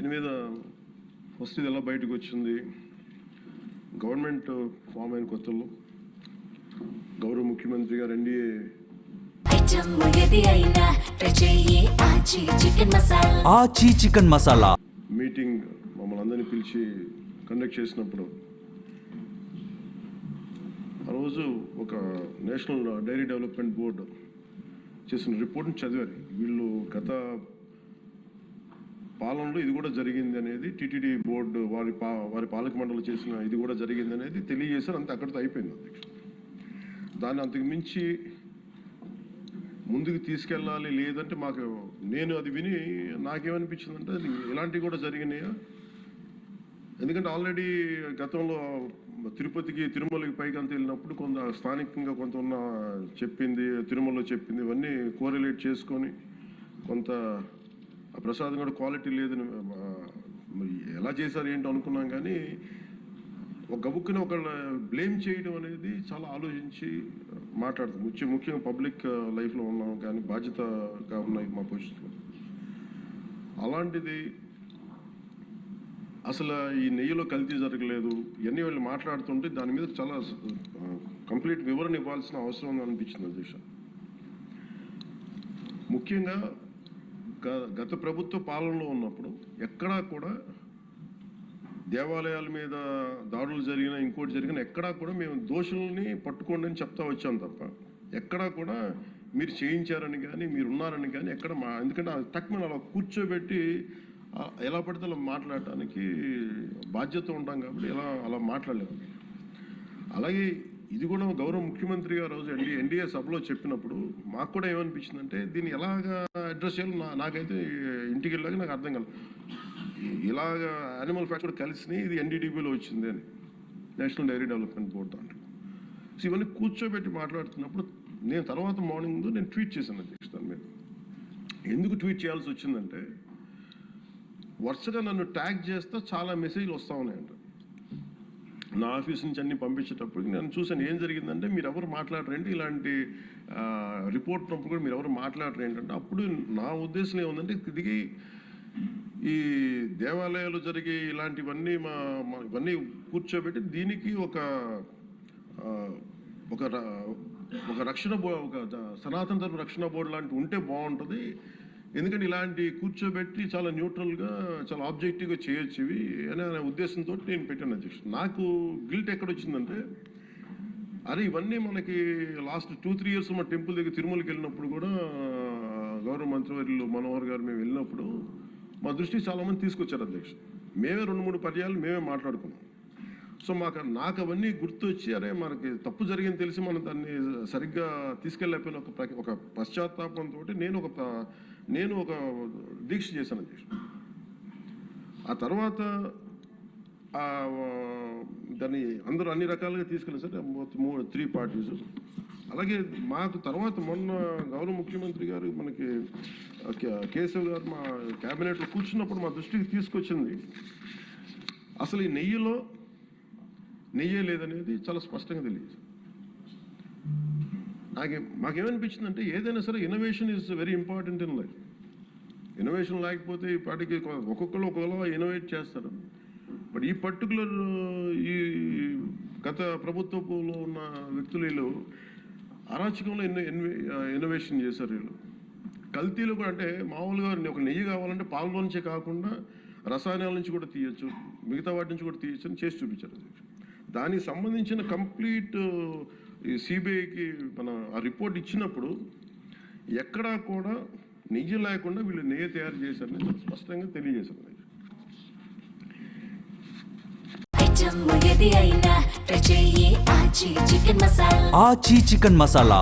దీని మీద ఫస్ట్ ఇది ఎలా బయటకు వచ్చింది, గవర్నమెంట్ ఫామ్ అయిన కొత్తలో గౌరవ ముఖ్యమంత్రి గారు ఎన్డీఏ ఆచి చికెన్ మసాలా మీటింగ్ మమ్మల్ని అందరినీ పిలిచి కండక్ట్ చేసినప్పుడు ఆ రోజు ఒక నేషనల్ డైరీ డెవలప్మెంట్ బోర్డు చేసిన రిపోర్ట్ని చదివారు. వీళ్ళు గత పాలనలో ఇది కూడా జరిగింది అనేది టీటీడీ బోర్డు వారి పాలక మండలి చేసిన ఇది కూడా జరిగింది అనేది తెలియజేశారు. అంతే, అక్కడితో అయిపోయింది అధ్యక్ష. దాన్ని అంతకు మించి ముందుకు తీసుకెళ్ళాలి లేదంటే నేను అది విని నాకేమనిపించిందంటే అది ఇలాంటివి కూడా జరిగినాయా. ఎందుకంటే ఆల్రెడీ గతంలో తిరుపతికి తిరుమలకి పైకి అంత వెళ్ళినప్పుడు కొంత స్థానికంగా కొంత ఉన్న చెప్పింది, తిరుమలలో చెప్పింది ఇవన్నీ కోరిలేట్ చేసుకొని కొంత ప్రసాదం కూడా క్వాలిటీ లేదని ఎలా చేశారు ఏంటో అనుకున్నాం. కానీ ఒక గబుక్కుని ఒకళ్ళ బ్లేమ్ చేయడం అనేది చాలా ఆలోచించి మాట్లాడతాం. ముఖ్యంగా పబ్లిక్ లైఫ్లో ఉన్నాం కానీ బాధ్యతగా ఉన్నాయి మా పొజిషన్లో. అలాంటిది అసలు ఈ నెయ్యిలో కల్తీ జరగలేదు ఇవన్నీ వాళ్ళు మాట్లాడుతుంటే దాని మీద చాలా కంప్లీట్ వివరణ ఇవ్వాల్సిన అవసరం ఉంది అనిపించింది అధ్యక్ష. ముఖ్యంగా గత ప్రభుత్వ పాలనలో ఉన్నప్పుడు ఎక్కడా కూడా దేవాలయాల మీద దాడులు జరిగినా ఇంకోటి జరిగినా ఎక్కడా కూడా మేము దోషుల్ని పట్టుకోండి అని చెప్తా వచ్చాం తప్ప ఎక్కడా కూడా మీరు చేయించారని కానీ మీరు ఉన్నారని కానీ ఎక్కడ ఎందుకంటే తక్కువ అలా కూర్చోబెట్టి ఎలా పడితే అలా మాట్లాడటానికి బాధ్యత ఉంటాం కాబట్టి అలా మాట్లాడలేము. అలాగే ఇది కూడా గౌరవ ముఖ్యమంత్రి గారు రోజు ఎన్డీఏ సభలో చెప్పినప్పుడు మాకు కూడా ఏమనిపించిందంటే దీన్ని ఎలాగా అడ్రస్ చేయాలో నాకైతే ఇంటికి వెళ్ళాక నాకు అర్థం కాలేదు. ఇలాగ యానిమల్ ఫ్యాక్ట్ కూడా కలిసి ఇది ఎన్డీడీబీలో వచ్చింది అని నేషనల్ డైరీ డెవలప్మెంట్ బోర్డు దాంట్లో. సో ఇవన్నీ కూర్చోబెట్టి మాట్లాడుతున్నప్పుడు నేను తర్వాత మార్నింగ్ నేను ట్వీట్ చేశాను అధ్యక్ష. దాని మీద ఎందుకు ట్వీట్ చేయాల్సి వచ్చిందంటే వరుసగా నన్ను ట్యాగ్ చేస్తే చాలా మెసేజ్లు వస్తూ ఉన్నాయంట. నా ఆఫీస్ నుంచి అన్ని పంపించేటప్పటికి నేను చూసాను ఏం జరిగిందంటే మీరు ఎవరు మాట్లాడరేంటి, ఇలాంటి రిపోర్ట్ ఉన్నప్పుడు కూడా మీరు ఎవరు మాట్లాడరు ఏంటంటే అప్పుడు నా ఉద్దేశం ఏముందంటే ఇది ఈ దేవాలయాలు జరిగే ఇలాంటివన్నీ ఇవన్నీ కూర్చోబెట్టి దీనికి ఒక రక్షణ ఒక సనాతన ధర్మ రక్షణ బోర్డు లాంటి ఉంటే బాగుంటుంది. ఎందుకంటే ఇలాంటి కూర్చోబెట్టి చాలా న్యూట్రల్గా చాలా ఆబ్జెక్టివ్గా చేయొచ్చు ఇవి అనే ఉద్దేశంతో నేను పెట్టాను అధ్యక్ష. నాకు గిల్ట్ ఎక్కడొచ్చిందంటే అరే ఇవన్నీ మనకి లాస్ట్ 2-3 ఇయర్స్ మా టెంపుల్ దగ్గర తిరుమలకి వెళ్ళినప్పుడు కూడా గౌరవ మంత్రివర్యులు మనోహర్ గారు మేము వెళ్ళినప్పుడు మా దృష్టికి చాలామంది తీసుకొచ్చారు అధ్యక్ష. మేమే 2-3 పర్యాలు మేమే మాట్లాడుకున్నాం. సో నాకు అవన్నీ గుర్తొచ్చి అరే మనకి తప్పు జరిగింది తెలిసి మనం దాన్ని సరిగ్గా తీసుకెళ్ళకపోయిన ఒక పశ్చాత్తాపంతో నేను ఒక దీక్ష చేశాను అధ్యక్ష. ఆ తర్వాత దాన్ని అందరూ అన్ని రకాలుగా తీసుకెళ్ళారు సార్ 3 పార్టీస్. అలాగే మాకు తర్వాత మొన్న గౌరవ ముఖ్యమంత్రి గారు మనకి కేశవ్ గారు మా క్యాబినెట్లో కూర్చున్నప్పుడు మా దృష్టికి తీసుకొచ్చింది అసలు ఈ నెయ్యిలో నెయ్యే లేదనేది చాలా స్పష్టంగా తెలియదు. మాకేమనిపించిందంటే ఏదైనా సరే innovation is very important in life. Innovation లేకపోతే ఈ పాటికి ఒక్కొక్కరు ఒక్కొక్కలా ఇన్నోవేట్ చేస్తారు. బట్ ఈ పర్టికులర్ ఈ గత ప్రభుత్వంలో ఉన్న వ్యక్తులు వీళ్ళు అరాచకంలో ఇన్నోవేషన్ చేశారు. వీళ్ళు కల్తీలు కూడా అంటే మామూలుగా ఒక నెయ్యి కావాలంటే పాలలో నుంచే కాకుండా రసాయనాల నుంచి కూడా తీయచ్చు, మిగతా వాటి నుంచి కూడా తీయచ్చు అని చేసి చూపించారు. దానికి సంబంధించిన కంప్లీట్ ఈ సిబిఐకి ఆ రిపోర్ట్ ఇచ్చినప్పుడు ఎక్కడా కూడా నెయ్యి లేకుండా వీళ్ళు నెయ్యి తయారు చేశారని స్పష్టంగా తెలియజేశారు. ఆచి చికెన్ మసాలా